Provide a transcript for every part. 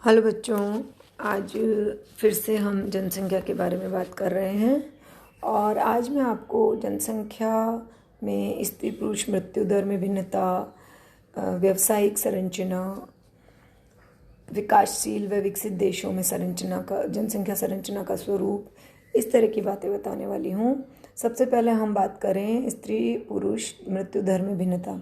Hello बच्चों, आज फिर से हम जनसंख्या के बारे में बात कर रहे हैं और आज मैं आपको जनसंख्या में स्त्री पुरुष मृत्यु दर में भिन्नता, व्यावसायिक संरचना, विकासशील व विकसित देशों में जनसंख्या संरचना का स्वरूप, इस तरह की बातें बताने वाली हूँ। सबसे पहले हम बात करें स्त्री पुरुष मृत्यु दर में भिन्नता।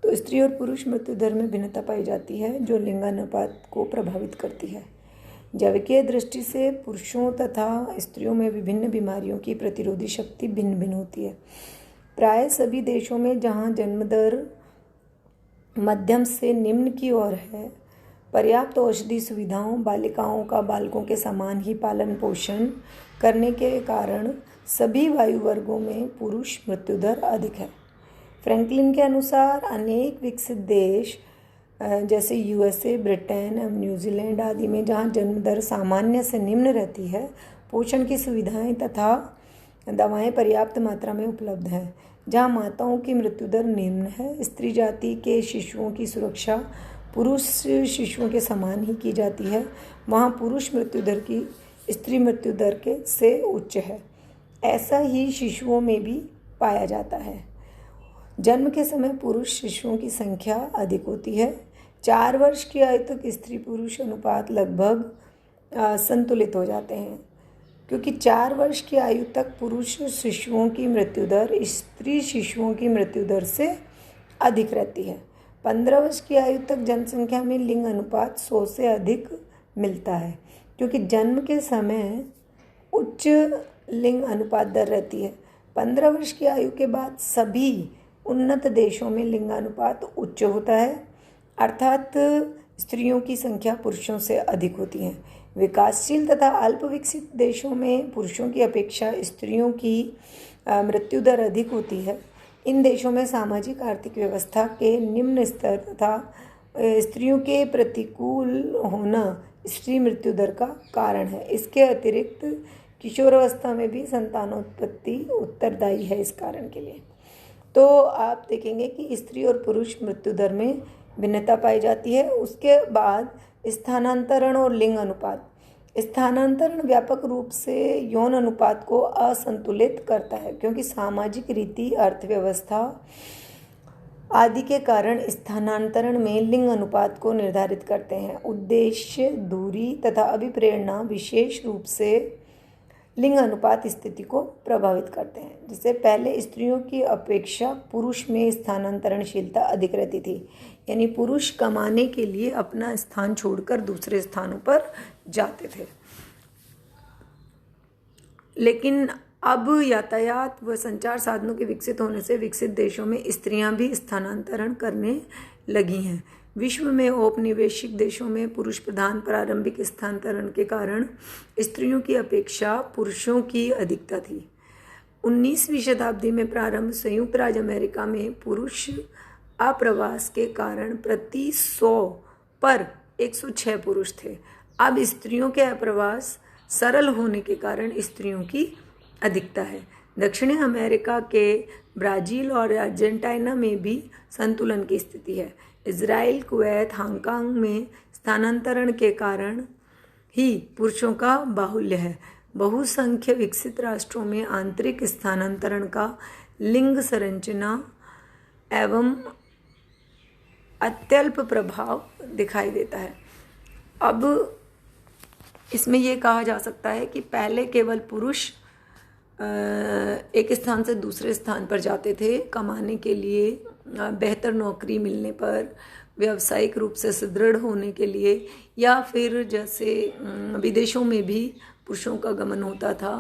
तो स्त्री और पुरुष मृत्यु दर में भिन्नता पाई जाती है जो लिंगानुपात को प्रभावित करती है। जैविकीय दृष्टि से पुरुषों तथा स्त्रियों में विभिन्न बीमारियों की प्रतिरोधी शक्ति भिन्न भिन्न होती है। प्राय सभी देशों में जहां जन्म दर मध्यम से निम्न की ओर है, पर्याप्त औषधि सुविधाओं, बालिकाओं का बालकों के समान ही पालन पोषण करने के कारण सभी वायु वर्गों में पुरुष मृत्यु दर अधिक है। फ्रैंकलिन के अनुसार अनेक विकसित देश जैसे यूएसए, ब्रिटेन, न्यूजीलैंड आदि में जहां जन्म दर सामान्य से निम्न रहती है, पोषण की सुविधाएं तथा दवाएं पर्याप्त मात्रा में उपलब्ध हैं। जहां माताओं की मृत्यु दर निम्न है, स्त्री जाति के शिशुओं की सुरक्षा पुरुष शिशुओं के समान ही की जाती है, वहां पुरुष मृत्यु दर की स्त्री मृत्यु दर के से उच्च है। ऐसा ही शिशुओं में भी पाया जाता है। जन्म के समय पुरुष शिशुओं की संख्या अधिक होती है। 4 वर्ष की आयु तक स्त्री पुरुष अनुपात लगभग संतुलित हो जाते हैं, क्योंकि 4 वर्ष की आयु तक पुरुष शिशुओं की मृत्यु दर स्त्री शिशुओं की मृत्यु दर से अधिक रहती है। 15 वर्ष की आयु तक जनसंख्या में लिंग अनुपात 100 से अधिक मिलता है, क्योंकि जन्म के समय उच्च लिंग अनुपात दर रहती है। 15 वर्ष की आयु के बाद सभी उन्नत देशों में लिंगानुपात उच्च होता है, अर्थात स्त्रियों की संख्या पुरुषों से अधिक होती है। विकासशील तथा अल्प विकसित देशों में पुरुषों की अपेक्षा स्त्रियों की मृत्यु दर अधिक होती है। इन देशों में सामाजिक आर्थिक व्यवस्था के निम्न स्तर तथा स्त्रियों के प्रतिकूल होना स्त्री मृत्यु दर का कारण है। इसके अतिरिक्त किशोरावस्था में भी संतानोत्पत्ति उत्तरदायी है इस कारण के लिए। तो आप देखेंगे कि स्त्री और पुरुष मृत्यु दर में भिन्नता पाई जाती है। उसके बाद स्थानांतरण और लिंग अनुपात। स्थानांतरण व्यापक रूप से यौन अनुपात को असंतुलित करता है, क्योंकि सामाजिक रीति, अर्थव्यवस्था आदि के कारण स्थानांतरण में लिंग अनुपात को निर्धारित करते हैं। उद्देश्य, दूरी तथा अभिप्रेरणा विशेष रूप से लिंग अनुपात स्थिति को प्रभावित करते हैं। जैसे पहले स्त्रियों की अपेक्षा पुरुष में स्थानांतरणशीलता अधिक रहती थी, यानी पुरुष कमाने के लिए अपना स्थान छोड़कर दूसरे स्थानों पर जाते थे। लेकिन अब यातायात व संचार साधनों के विकसित होने से विकसित देशों में स्त्रियां भी स्थानांतरण करने लगी हैं। विश्व में औपनिवेशिक देशों में पुरुष प्रधान प्रारंभिक स्थानांतरण के कारण स्त्रियों की अपेक्षा पुरुषों की अधिकता थी। 19वीं शताब्दी में प्रारंभ संयुक्त राज्य अमेरिका में पुरुष आप्रवास के कारण प्रति 100 पर 106 पुरुष थे। अब स्त्रियों के आप्रवास सरल होने के कारण स्त्रियों की अधिकता है। दक्षिणी अमेरिका के ब्राज़ील और अर्जेंटीना में भी संतुलन की स्थिति है। इज़राइल, कुवैत, हांगकांग में स्थानांतरण के कारण ही पुरुषों का बाहुल्य है। बहुसंख्य विकसित राष्ट्रों में आंतरिक स्थानांतरण का लिंग संरचना एवं अत्यल्प प्रभाव दिखाई देता है। अब इसमें यह कहा जा सकता है कि पहले केवल पुरुष एक स्थान से दूसरे स्थान पर जाते थे कमाने के लिए, बेहतर नौकरी मिलने पर, व्यावसायिक रूप से सुदृढ़ होने के लिए, या फिर जैसे विदेशों में भी पुरुषों का गमन होता था।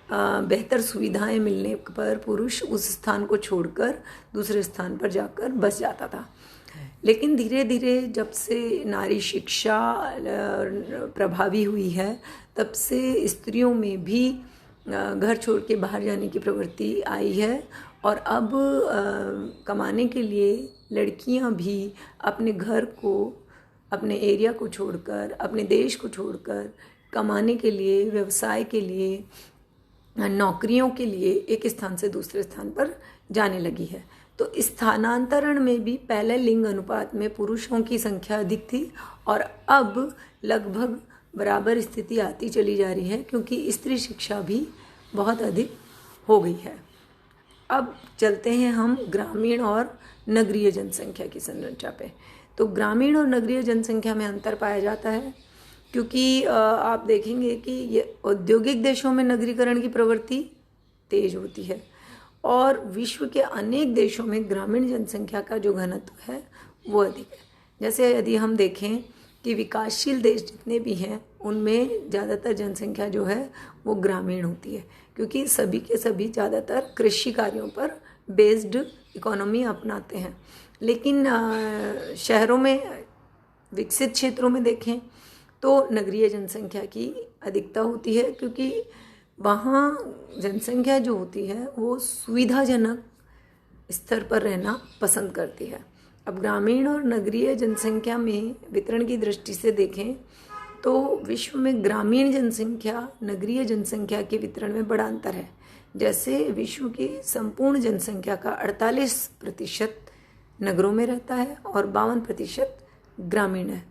बेहतर सुविधाएं मिलने पर पुरुष उस स्थान को छोड़कर दूसरे स्थान पर जाकर बस जाता था। लेकिन धीरे धीरे जब से नारी शिक्षा प्रभावी हुई है, तब से स्त्रियों में भी घर छोड़ के बाहर जाने की प्रवृत्ति आई है और अब कमाने के लिए लड़कियां भी अपने घर को, अपने एरिया को छोड़कर, अपने देश को छोड़कर कमाने के लिए, व्यवसाय के लिए, नौकरियों के लिए एक स्थान से दूसरे स्थान पर जाने लगी है। तो स्थानांतरण में भी पहले लिंग अनुपात में पुरुषों की संख्या अधिक थी और अब लगभग बराबर स्थिति आती चली जा रही है, क्योंकि स्त्री शिक्षा भी बहुत अधिक हो गई है। अब चलते हैं हम ग्रामीण और नगरीय जनसंख्या की संरचना पे। तो ग्रामीण और नगरीय जनसंख्या में अंतर पाया जाता है, क्योंकि आप देखेंगे कि ये औद्योगिक देशों में नगरीकरण की प्रवृत्ति तेज होती है और विश्व के अनेक देशों में ग्रामीण जनसंख्या का जो घनत्व है वो अधिक है। जैसे यदि हम देखें कि विकासशील देश जितने भी हैं उनमें ज़्यादातर जनसंख्या जो है वो ग्रामीण होती है, क्योंकि सभी के सभी ज़्यादातर कृषि कार्यों पर बेस्ड इकोनॉमी अपनाते हैं। लेकिन शहरों में, विकसित क्षेत्रों में देखें तो नगरीय जनसंख्या की अधिकता होती है, क्योंकि वहाँ जनसंख्या जो होती है वो सुविधाजनक स्तर पर रहना पसंद करती है। अब ग्रामीण और नगरीय जनसंख्या में वितरण की दृष्टि से देखें तो विश्व में ग्रामीण जनसंख्या नगरीय जनसंख्या के वितरण में बड़ा अंतर है। जैसे विश्व की संपूर्ण जनसंख्या का 48% नगरों में रहता है और 52% ग्रामीण है।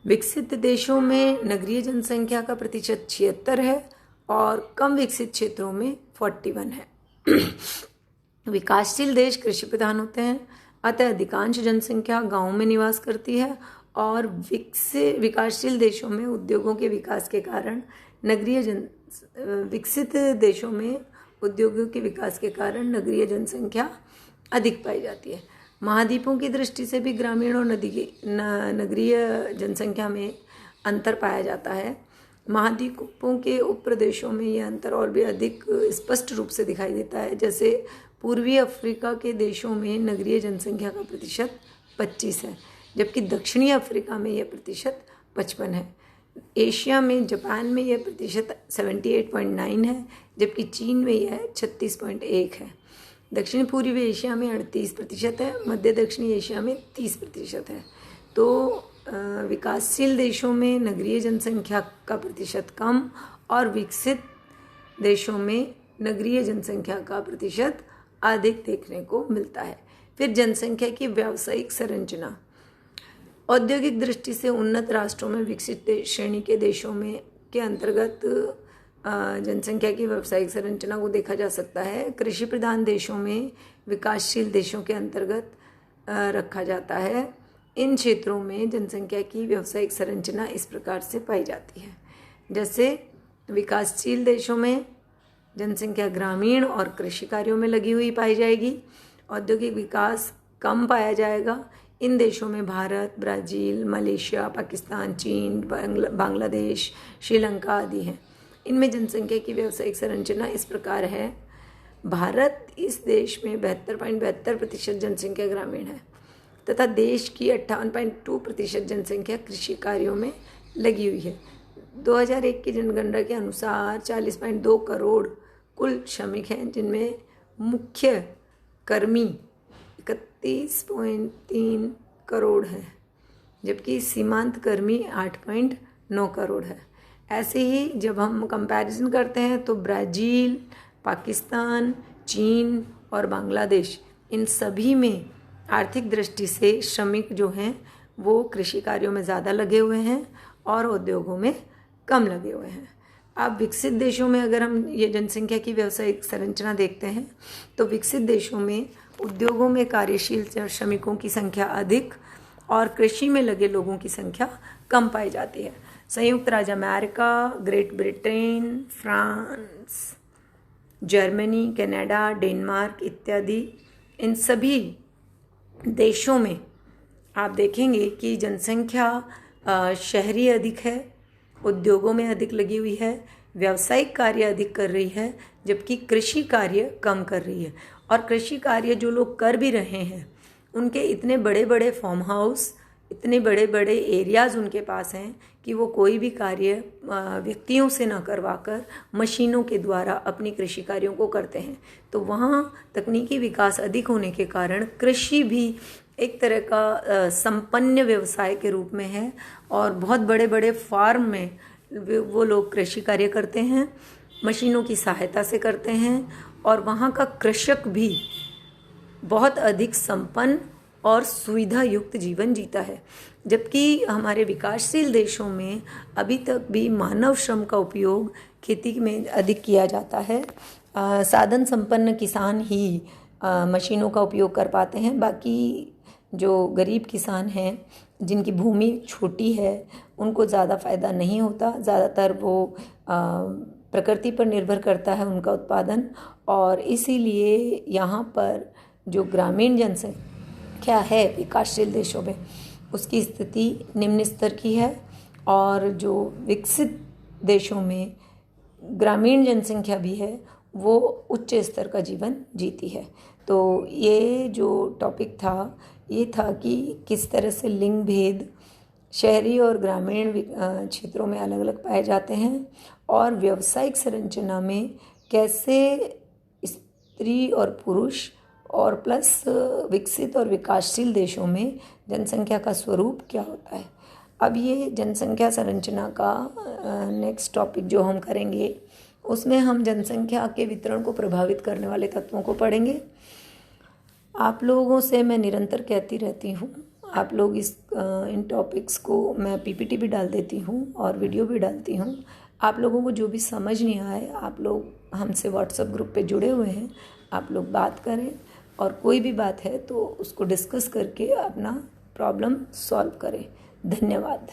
विकसित देशों में नगरीय जनसंख्या का प्रतिशत 76 है और कम विकसित क्षेत्रों में 41 है। विकासशील देश कृषि प्रधान होते हैं, अतः अधिकांश जनसंख्या गांवों में निवास करती है और विकासशील देशों में उद्योगों के विकास के कारण विकसित देशों में उद्योगों के विकास के कारण नगरीय जनसंख्या अधिक पाई जाती है। महाद्वीपों की दृष्टि से भी ग्रामीण और नगरीय जनसंख्या में अंतर पाया जाता है। महाद्वीपों के उप प्रदेशों में यह अंतर और भी अधिक स्पष्ट रूप से दिखाई देता है। जैसे पूर्वी अफ्रीका के देशों में नगरीय जनसंख्या का प्रतिशत 25 है, जबकि दक्षिणी अफ्रीका में यह प्रतिशत 55 है। एशिया में जापान में यह प्रतिशत 78.9 है, जबकि चीन में यह 36.1 है। दक्षिण पूर्वी एशिया में 38% है, मध्य दक्षिणी एशिया में 30% है। तो विकासशील देशों में नगरीय जनसंख्या का प्रतिशत कम और विकसित देशों में नगरीय जनसंख्या का प्रतिशत अधिक देखने को मिलता है। फिर जनसंख्या की व्यावसायिक संरचना। औद्योगिक दृष्टि से उन्नत राष्ट्रों में विकसित श्रेणी के देशों में के अंतर्गत जनसंख्या की व्यावसायिक संरचना को देखा जा सकता है। कृषि प्रधान देशों में विकासशील देशों के अंतर्गत रखा जाता है। इन क्षेत्रों में जनसंख्या की व्यावसायिक संरचना इस प्रकार से पाई जाती है। जैसे विकासशील देशों में जनसंख्या ग्रामीण और कृषि कार्यों में लगी हुई पाई जाएगी। औद्योगिक विकास कम पाया जाएगा। इन देशों में भारत, ब्राज़ील, मलेशिया, पाकिस्तान, चीन, बांग्लादेश, श्रीलंका आदि हैं। इनमें जनसंख्या की व्यावसायिक संरचना इस प्रकार है। भारत, इस देश में 72.72% जनसंख्या ग्रामीण है तथा देश की 58.2% जनसंख्या कृषि कार्यों में लगी हुई है। 2001 की जनगणना के अनुसार 40.2 करोड़ कुल श्रमिक हैं, जिनमें मुख्य कर्मी 31.3 करोड़ है, जबकि सीमांत कर्मी 8.9 करोड़ है। ऐसे ही जब हम कंपैरिजन करते हैं तो ब्राज़ील, पाकिस्तान, चीन और बांग्लादेश, इन सभी में आर्थिक दृष्टि से श्रमिक जो हैं वो कृषि कार्यों में ज़्यादा लगे हुए हैं और उद्योगों में कम लगे हुए हैं। अब विकसित देशों में अगर हम ये जनसंख्या की व्यावसायिक संरचना देखते हैं तो विकसित देशों में उद्योगों में कार्यशील श्रमिकों की संख्या अधिक और कृषि में लगे लोगों की संख्या कम पाई जाती है। संयुक्त राज्य America, great Britain, France, Germany, Canada, Denmark इत्यादि, इन सभी देशों में आप देखेंगे कि जनसंख्या शहरी अधिक है, उद्योगों में अधिक लगी हुई है, व्यावसायिक कार्य अधिक कर रही है, जबकि कृषि कार्य कम कर रही है। और कृषि कार्य जो लोग कर भी रहे हैं उनके इतने बड़े बड़े फार्म हाउस, इतने बड़े बड़े एरियाज़ उनके पास हैं कि वो कोई भी कार्य व्यक्तियों से न करवाकर मशीनों के द्वारा अपनी कृषि कार्यों को करते हैं। तो वहाँ तकनीकी विकास अधिक होने के कारण कृषि भी एक तरह का संपन्न व्यवसाय के रूप में है और बहुत बड़े बड़े फार्म में वो लोग कृषि कार्य करते हैं, मशीनों की सहायता से करते हैं और वहाँ का कृषक भी बहुत अधिक संपन्न और सुविधा युक्त जीवन जीता है, जबकि हमारे विकासशील देशों में अभी तक भी मानव श्रम का उपयोग खेती में अधिक किया जाता है। साधन संपन्न किसान ही मशीनों का उपयोग कर पाते हैं। बाकी जो गरीब किसान हैं, जिनकी भूमि छोटी है, उनको ज़्यादा फ़ायदा नहीं होता। ज़्यादातर वो प्रकृति पर निर्भर करता है उनका उत्पादन, और इसीलिए यहाँ पर जो ग्रामीण जनसंख्या है विकासशील देशों में, उसकी स्थिति निम्न स्तर की है, और जो विकसित देशों में ग्रामीण जनसंख्या भी है वो उच्च स्तर का जीवन जीती है। तो ये जो टॉपिक था ये था कि किस तरह से लिंग भेद शहरी और ग्रामीण क्षेत्रों में अलग अलग पाए जाते हैं, और व्यावसायिक संरचना में कैसे स्त्री और पुरुष और प्लस विकसित और विकासशील देशों में जनसंख्या का स्वरूप क्या होता है। अब ये जनसंख्या संरचना का नेक्स्ट टॉपिक जो हम करेंगे उसमें हम जनसंख्या के वितरण को प्रभावित करने वाले तत्वों को पढ़ेंगे। आप लोगों से मैं निरंतर कहती रहती हूँ, आप लोग इन टॉपिक्स को मैं पीपीटी भी डाल देती हूँ और वीडियो भी डालती हूँ। आप लोगों को जो भी समझ नहीं आए, आप लोग हमसे व्हाट्सएप ग्रुप पे जुड़े हुए हैं, आप लोग बात करें, और कोई भी बात है तो उसको डिस्कस करके अपना प्रॉब्लम सॉल्व करें। धन्यवाद।